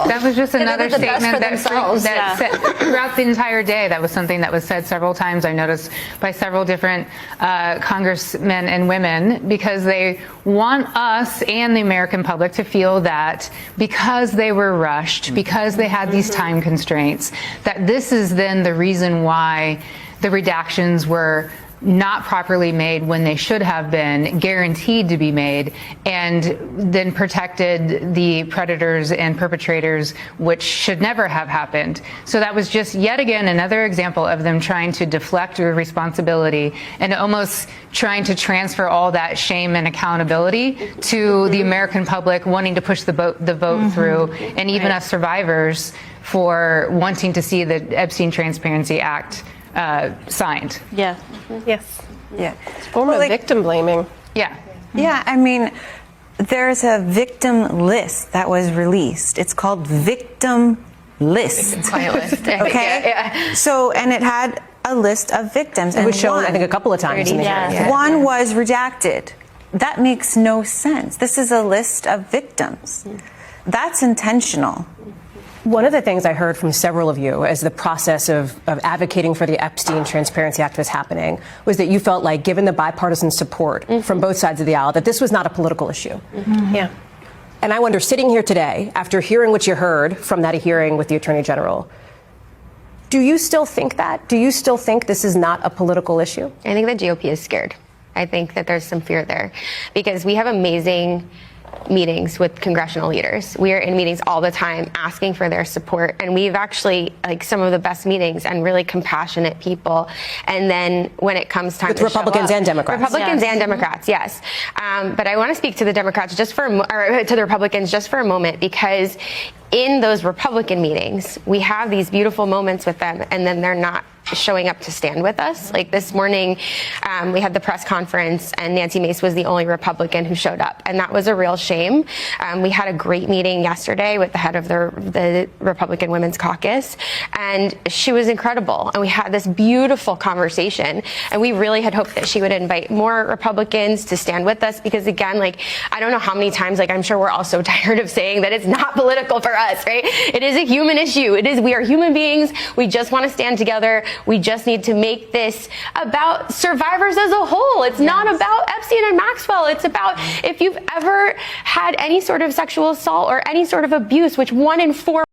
That was just another statement that said, throughout the entire day. That was something that was said several times. I noticed by several different congressmen and women, because they want us and the American public to feel that because they were rushed, because they had these time constraints, that this is then the reason why the redactions were not properly made when they should have been guaranteed to be made, and then protected the predators and perpetrators, which should never have happened. So that was just yet again another example of them trying to deflect their responsibility and almost trying to transfer all that shame and accountability to the American public wanting to push the vote through, and even us survivors for wanting to see the Epstein Transparency Act signed. Yeah. Yes. Yeah. It's a form of victim blaming. Yeah. Yeah, I mean, there's a victim list that was released. It's called Victim List. Client list. Okay? Yeah. So, and it had a list of victims. It was shown, I think, a couple of times in the hearing. Yeah. One was redacted. That makes no sense. This is a list of victims. That's intentional. One of the things I heard from several of you as the process of advocating for the Epstein Transparency Act was happening was that you felt like, given the bipartisan support from both sides of the aisle, that this was not a political issue. Yeah. And I wonder, sitting here today, after hearing what you heard from that hearing with the Attorney General, do you still think that? Do you still think this is not a political issue? I think the GOP is scared. I think that there's some fear there because we have amazing meetings with congressional leaders. We are in meetings all the time asking for their support, and we've actually some of the best meetings and really compassionate people. And then when it comes time with to Republicans show up, and Democrats, Republicans and Democrats, yes. But I want to speak to the Democrats just for or to the Republicans just for a moment, because in those Republican meetings, we have these beautiful moments with them, and then they're not showing up to stand with us. Like this morning, we had the press conference, and Nancy Mace was the only Republican who showed up, and that was a real shame. We had a great meeting yesterday with the head of the Republican Women's Caucus, and she was incredible, and we had this beautiful conversation, and we really had hoped that she would invite more Republicans to stand with us, because again, I don't know how many times, I'm sure we're all so tired of saying that it's not political for us, right? It is a human issue. We are human beings. We just want to stand together. We just need to make this about survivors as a whole. It's not about Epstein and Maxwell. It's about if you've ever had any sort of sexual assault or any sort of abuse, which 1 in 4